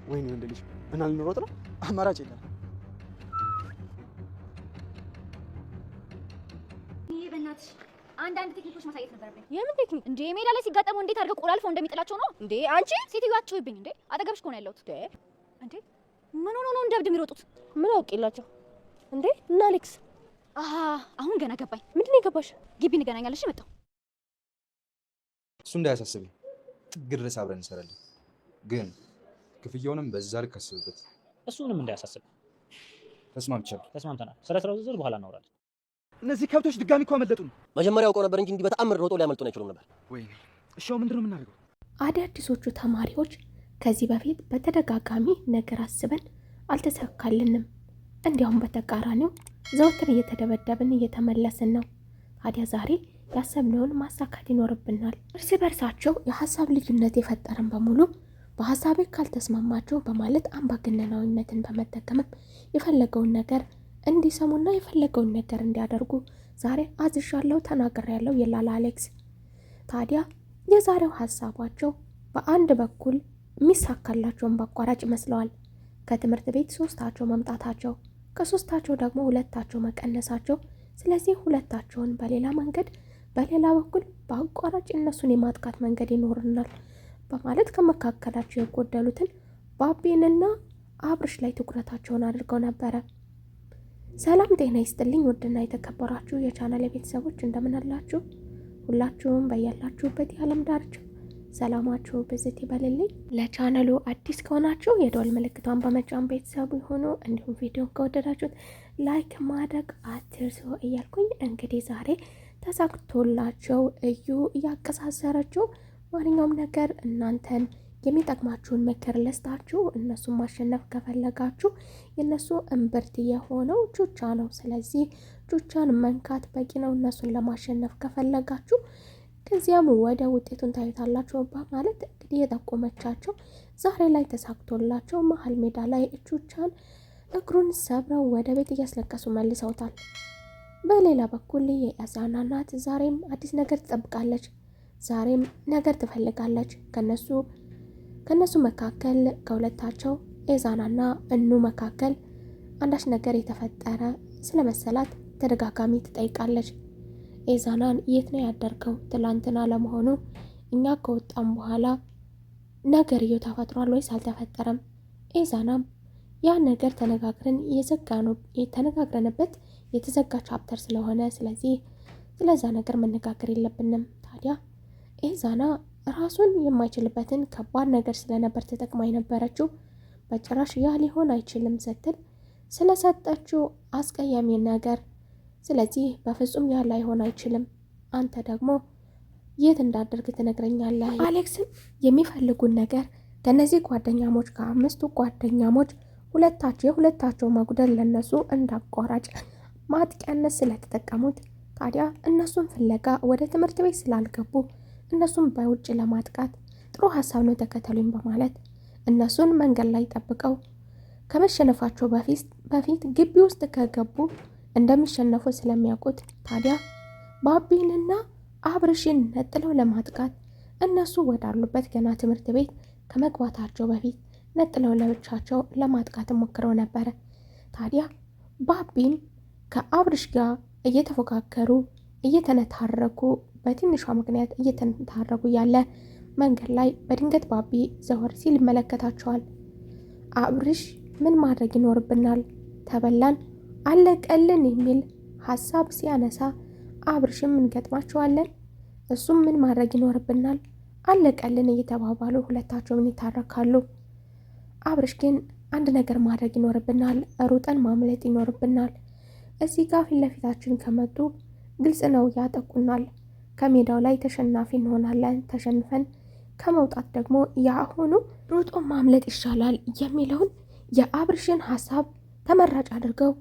ወይኔ ወንድ ልጅ እና ልንሮጥ ነው? አማራጭ የለም። በእናትሽ አንዳንድ ቴክኒኮች ማሳየት ነበረብኝ። የምን ቴክኒክ እንዴ? ሜዳ ላይ ሲጋጠሙ እንዴት አድርገው ቆላልፈው እንደሚጥላቸው ነው እንዴ? አንቺ ሴትዮዋ አትጮይብኝ እንዴ? አጠገብሽ እኮ ነው ያለሁት እንዴ። ምን ሆኖ ነው እንደ እብድ የሚሮጡት? ምን አውቄላቸው እንዴ? እና አሌክስ አሁን ገና ገባኝ። ምንድን ነው የገባሽ? ግቢ እንገናኛለሽ። መጣሁ። እሱ እንዳያሳስብኝ ጥግ ድረስ አብረን እንሰራለን፣ ግን ክፍያውንም በዛ ልክ አስብበት። እሱንም እንዳያሳስብ ተስማምቻለሁ። ተስማምተናል። ስለ ስራው ዝርዝር በኋላ እናወራለን። እነዚህ ከብቶች ድጋሚ እኮ አመለጡን። መጀመሪያ አውቀው ነበር እንጂ እንዲህ በተአምር ሮጦ ሊያመልጡን አይችሉም ነበር። ወይኔ እሺ፣ ምንድን ነው የምናደርገው? አዳዲሶቹ ተማሪዎች ከዚህ በፊት በተደጋጋሚ ነገር አስበን አልተሳካልንም። እንዲያውም በተቃራኒው ዘውትር እየተደበደብን እየተመለስን ነው። ታዲያ ዛሬ ያሰብነውን ማሳካት ይኖርብናል። እርስ በርሳቸው የሀሳብ ልዩነት የፈጠረን በሙሉ በሀሳቤ ካልተስማማቸው በማለት አምባገነናዊነትን በመጠቀምም የፈለገውን ነገር እንዲሰሙና የፈለገውን ነገር እንዲያደርጉ ዛሬ አዝዣለሁ፣ ተናግሬያለሁ ይላል አሌክስ። ታዲያ የዛሬው ሀሳባቸው በአንድ በኩል የሚሳካላቸውን በአቋራጭ ይመስለዋል። ከትምህርት ቤት 3ታቸው መምጣታቸው፣ ከ3ታቸው ደግሞ 2ታቸው መቀነሳቸው። ስለዚህ 2ታቸውን በሌላ መንገድ በሌላ በኩል በአቋራጭ እነሱን የማጥቃት መንገድ ይኖርናል በማለት ከመካከላቸው የጎደሉትን ባቢንና አብርሽ ላይ ትኩረታቸውን አድርገው ነበረ። ሰላም ጤና ይስጥልኝ ውድና የተከበራችሁ የቻናል ቤተሰቦች እንደምን አላችሁ? ሁላችሁም በያላችሁበት የዓለም ዳርቻ ሰላማችሁ ብዝት ይበልልኝ። ለቻናሉ አዲስ ከሆናችሁ የደወል ምልክቷን በመጫን ቤተሰቡ ይሁኑ። እንዲሁም ቪዲዮ ከወደዳችሁት ላይክ ማድረግ አትርሱ እያልኩኝ እንግዲህ ዛሬ ተሳክቶላቸው እዩ እያቀሳሰረችው ማንኛውም ነገር እናንተን የሚጠቅማችሁን ምክር ልስጣችሁ። እነሱን ማሸነፍ ከፈለጋችሁ የእነሱ እምብርት የሆነው ቹቻ ነው። ስለዚህ ቹቻን መንካት በቂ ነው እነሱን ለማሸነፍ ከፈለጋችሁ። ከዚያም ወደ ውጤቱን ታዩታላችሁ በማለት እንግዲህ የጠቆመቻቸው ዛሬ ላይ ተሳክቶላቸው መሀል ሜዳ ላይ ቹቻን እግሩን ሰብረው ወደ ቤት እያስለቀሱ መልሰውታል። በሌላ በኩል የኤዛና እናት ዛሬም አዲስ ነገር ትጠብቃለች። ዛሬም ነገር ትፈልጋለች። ከነሱ መካከል ከሁለታቸው ኤዛናና እኑ መካከል አንዳች ነገር የተፈጠረ ስለመሰላት ተደጋጋሚ ትጠይቃለች። ኤዛናን የት ነው ያደርከው? ትላንትና ለመሆኑ እኛ ከወጣም በኋላ ነገርየው ተፈጥሯል ወይስ አልተፈጠረም? ኤዛናም ያ ነገር ተነጋግረንበት የተዘጋ ቻፕተር ስለሆነ ስለዚህ ስለዛ ነገር መነጋገር የለብንም። ታዲያ ኤዛና ራሱን የማይችልበትን ከባድ ነገር ስለነበር ተጠቅማ የነበረችው በጭራሽ ያ ሊሆን አይችልም ስትል ስለሰጠችው አስቀያሚ ነገር፣ ስለዚህ በፍጹም ያ ላይሆን አይችልም፣ አንተ ደግሞ የት እንዳደርግ ትነግረኛለህ። አሌክስም የሚፈልጉን ነገር ከነዚህ ጓደኛሞች ከ5ቱ ጓደኛሞች የሁለታቸው መጉደል ለነሱ እንዳቋራጭ ማጥቂያነት ስለተጠቀሙት ታዲያ እነሱን ፍለጋ ወደ ትምህርት ቤት ስላልገቡ እነሱን በውጭ ለማጥቃት ጥሩ ሀሳብ ነው ተከተሉኝ በማለት እነሱን መንገድ ላይ ጠብቀው ከመሸነፋቸው በፊት ግቢ ውስጥ ከገቡ እንደሚሸነፉ ስለሚያውቁት ታዲያ ባቢንና አብርሽን ነጥለው ለማጥቃት እነሱ ወዳሉበት ገና ትምህርት ቤት ከመግባታቸው በፊት ነጥለው ለብቻቸው ለማጥቃት ሞክረው ነበረ። ታዲያ ባቢም ከአብርሽ ጋር እየተፎካከሩ እየተነታረኩ በትንሿ ምክንያት እየተነታረኩ ያለ መንገድ ላይ በድንገት ባቢ ዘወር ሲል ይመለከታቸዋል። አብርሽ ምን ማድረግ ይኖርብናል? ተበላን አለቀልን የሚል ሀሳብ ሲያነሳ አብርሽም እንገጥማቸዋለን፣ እሱም ምን ማድረግ ይኖርብናል አለቀልን እየተባባሉ ሁለታቸውም ይታረካሉ። አብርሽ ግን አንድ ነገር ማድረግ ይኖርብናል፣ ሩጠን ማምለጥ ይኖርብናል። እዚህ ጋር ፊት ለፊታችን ከመጡ ግልጽ ነው ያጠቁናል። ከሜዳው ላይ ተሸናፊ እንሆናለን። ተሸንፈን ከመውጣት ደግሞ ያሁኑ ሩጦ ማምለጥ ይሻላል የሚለውን የአብርሽን ሀሳብ ተመራጭ አድርገው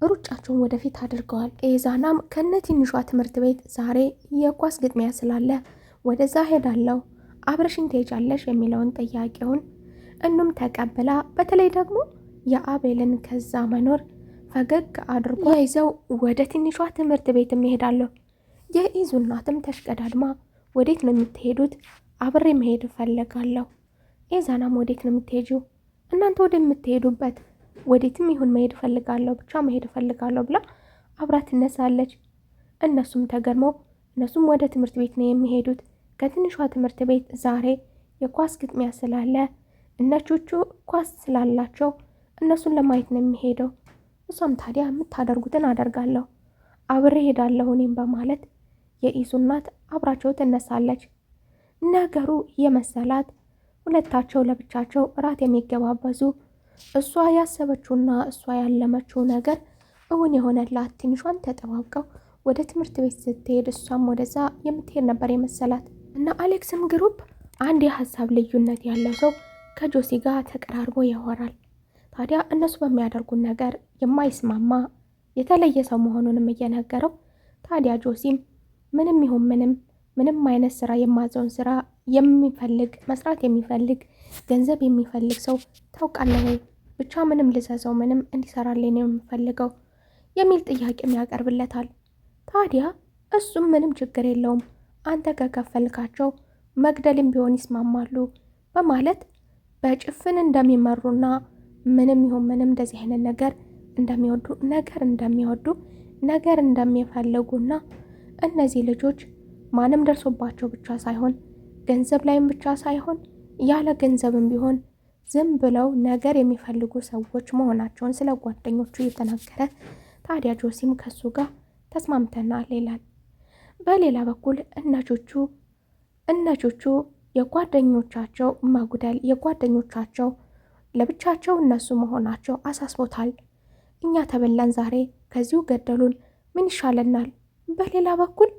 ሩጫቸውን ወደፊት አድርገዋል። ኤዛናም ከነ ትንሿ ትምህርት ቤት ዛሬ የኳስ ግጥሚያ ስላለ ወደዛ ሄዳለሁ፣ አብረሽን ትሄጃለሽ የሚለውን ጥያቄውን እኑም ተቀብላ በተለይ ደግሞ የአቤልን ከዛ መኖር ፈገግ አድርጎ ይዘው ወደ ትንሿ ትምህርት ቤት ይሄዳለሁ። የኢዙ እናትም ተሽቀዳድማ ወዴት ነው የምትሄዱት? አብሬ መሄድ እፈልጋለሁ። ኤዛናም ወዴት ነው የምትሄጂው? እናንተ ወደምትሄዱበት ወዴትም ይሁን መሄድ እፈልጋለሁ፣ ብቻ መሄድ እፈልጋለሁ ብላ አብራ ትነሳለች። እነሱም ተገርመው እነሱም ወደ ትምህርት ቤት ነው የሚሄዱት። ከትንሿ ትምህርት ቤት ዛሬ የኳስ ግጥሚያ ስላለ እነቾቹ ኳስ ስላላቸው እነሱን ለማየት ነው የሚሄደው። እሷም ታዲያ የምታደርጉትን አደርጋለሁ፣ አብሬ ሄዳለሁ እኔም በማለት የኢዙ እናት አብራቸው ትነሳለች። ነገሩ የመሰላት ሁለታቸው ለብቻቸው እራት የሚገባበዙ እሷ ያሰበችውና እሷ ያለመችው ነገር እውን የሆነላት ትንሿን ተጠባብቀው ወደ ትምህርት ቤት ስትሄድ እሷም ወደዛ የምትሄድ ነበር የመሰላት እና አሌክስም ግሩፕ አንድ የሀሳብ ልዩነት ያለው ሰው ከጆሲ ጋር ተቀራርቦ ያወራል። ታዲያ እነሱ በሚያደርጉት ነገር የማይስማማ የተለየ ሰው መሆኑንም እየነገረው ታዲያ ጆሲም ምንም ይሁን ምንም አይነት ስራ የማዘውን ስራ የሚፈልግ መስራት የሚፈልግ ገንዘብ የሚፈልግ ሰው ታውቃለህ ወይ? ብቻ ምንም ልዘዘው ምንም እንዲሰራልኝ ነው የምፈልገው የሚል ጥያቄም ያቀርብለታል። ታዲያ እሱም ምንም ችግር የለውም አንተ ከከፈልካቸው መግደልም ቢሆን ይስማማሉ በማለት በጭፍን እንደሚመሩና ምንም ይሁን ምንም እንደዚህ አይነት ነገር እንደሚወዱ ነገር እንደሚፈልጉና እነዚህ ልጆች ማንም ደርሶባቸው ብቻ ሳይሆን ገንዘብ ላይም ብቻ ሳይሆን ያለ ገንዘብም ቢሆን ዝም ብለው ነገር የሚፈልጉ ሰዎች መሆናቸውን ስለ ጓደኞቹ እየተናገረ ታዲያ ጆሲም ከሱ ጋር ተስማምተናል ይላል። በሌላ በኩል እነቾቹ የጓደኞቻቸው መጉደል የጓደኞቻቸው ለብቻቸው እነሱ መሆናቸው አሳስቦታል። እኛ ተበላን ዛሬ ከዚሁ ገደሉን ምን ይሻለናል? በሌላ በኩል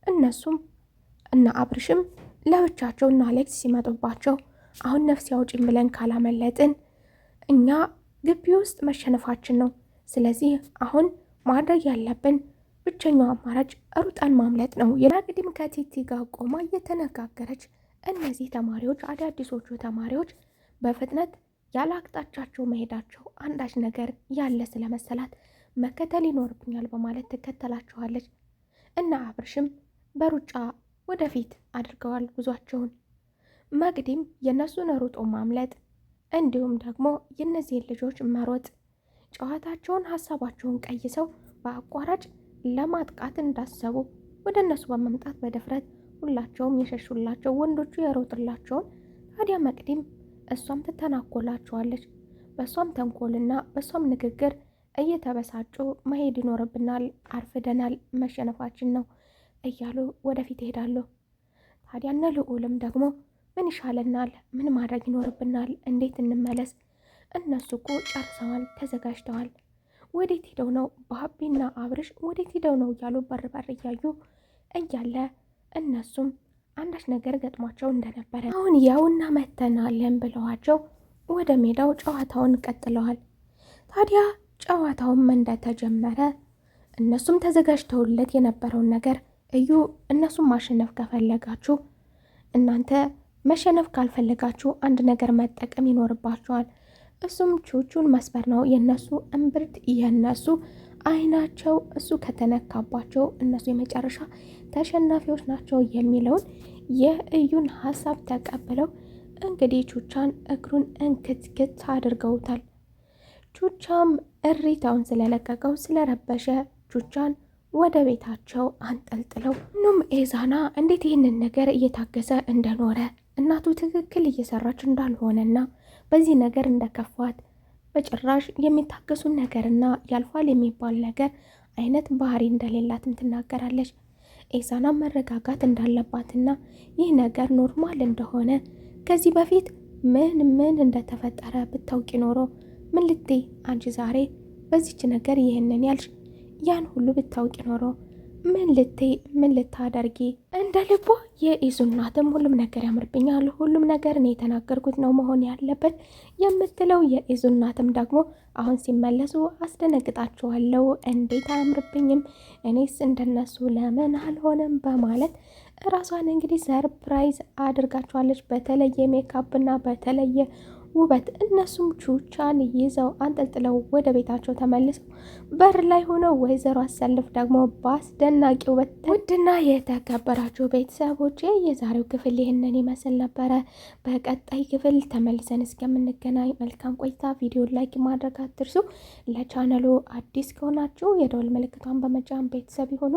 እነሱም እና አብርሽም ለብቻቸው እና አሌክስ ሲመጡባቸው አሁን ነፍስ ያውጪን ብለን ካላመለጥን እኛ ግቢ ውስጥ መሸነፋችን ነው። ስለዚህ አሁን ማድረግ ያለብን ብቸኛው አማራጭ ሩጠን ማምለጥ ነው። የናግዲም ከቲቲ ጋር ቆማ እየተነጋገረች እነዚህ ተማሪዎች አዳዲሶቹ ተማሪዎች በፍጥነት ያለ አቅጣጫቸው መሄዳቸው አንዳች ነገር ያለ ስለመሰላት መከተል ይኖርብኛል በማለት ትከተላቸዋለች። እና አብርሽም በሩጫ ወደፊት አድርገዋል ጉዟቸውን። መግዲም የነሱን ሩጦ ማምለጥ እንዲሁም ደግሞ የነዚህን ልጆች መሮጥ ጨዋታቸውን ሀሳባቸውን ቀይሰው በአቋራጭ ለማጥቃት እንዳሰቡ ወደ እነሱ በመምጣት በድፍረት ሁላቸውም የሸሹላቸው ወንዶቹ የሮጥላቸውን ታዲያ መቅዲም እሷም ትተናኮላቸዋለች። በእሷም ተንኮልና በእሷም ንግግር እየተበሳጩ መሄድ ይኖርብናል፣ አርፍደናል፣ መሸነፋችን ነው እያሉ ወደፊት ይሄዳሉ። ታዲያ እነ ልዑልም ደግሞ ምን ይሻለናል? ምን ማድረግ ይኖርብናል? እንዴት እንመለስ? እነሱ እኮ ጨርሰዋል፣ ተዘጋጅተዋል። ወዴት ሄደው ነው? ባቢና አብርሽ ወዴት ሄደው ነው እያሉ በር እያዩ እያለ እነሱም አንዳች ነገር ገጥሟቸው እንደነበረ አሁን ያውና መተናለን ብለዋቸው ወደ ሜዳው ጨዋታውን ቀጥለዋል። ታዲያ ጨዋታውም እንደተጀመረ እነሱም ተዘጋጅተውለት የነበረውን ነገር እዩ። እነሱም ማሸነፍ ከፈለጋችሁ እናንተ መሸነፍ ካልፈለጋችሁ አንድ ነገር መጠቀም ይኖርባችኋል። እሱም ቹቹን መስበር ነው። የነሱ እምብርት የነሱ አይናቸው እሱ ከተነካባቸው እነሱ የመጨረሻ ተሸናፊዎች ናቸው የሚለውን የእዩን ሀሳብ ተቀብለው እንግዲህ ቹቻን እግሩን እንክትክት አድርገውታል። ቹቻም እሪታውን ስለለቀቀው ስለረበሸ ቹቻን ወደ ቤታቸው አንጠልጥለው ኑም ኤዛና እንዴት ይህንን ነገር እየታገሰ እንደኖረ እናቱ ትክክል እየሰራች እንዳልሆነና በዚህ ነገር እንደከፋት በጭራሽ የሚታገሱን ነገርና ያልፋል የሚባል ነገር አይነት ባህሪ እንደሌላትም ትናገራለች። ኤዛና መረጋጋት እንዳለባትና ይህ ነገር ኖርማል እንደሆነ ከዚህ በፊት ምን እንደተፈጠረ ብታውቂ ኖሮ ምን ልትይ አንቺ ዛሬ በዚች ነገር ይህንን ያልሽ ያን ሁሉ ብታውቂ ኖሮ ምን ልታደርጊ እንደ ልቧ የኢዙ እናትም ሁሉም ነገር ያምርብኛል፣ ሁሉም ነገር እኔ የተናገርኩት ነው መሆን ያለበት የምትለው የኢዙ እናትም ደግሞ አሁን ሲመለሱ አስደነግጣቸዋለሁ፣ እንዴት አያምርብኝም፣ እኔስ እንደነሱ ለምን አልሆነም በማለት ራሷን እንግዲህ ሰርፕራይዝ አድርጋቸዋለች። በተለየ ሜካፕና በተለየ ውበት እነሱም ቹቻን ይዘው አንጠልጥለው ወደ ቤታቸው ተመልሰው በር ላይ ሆነው ወይዘሮ አሰልፍ ደግሞ በአስደናቂ ውበት። ውድና የተከበራችሁ ቤተሰቦቼ የዛሬው ክፍል ይህንን ይመስል ነበረ። በቀጣይ ክፍል ተመልሰን እስከምንገናኝ መልካም ቆይታ። ቪዲዮ ላይክ ማድረግ አትርሱ። ለቻናሉ አዲስ ከሆናችሁ የደወል ምልክቷን በመጫን ቤተሰብ ይሁኑ።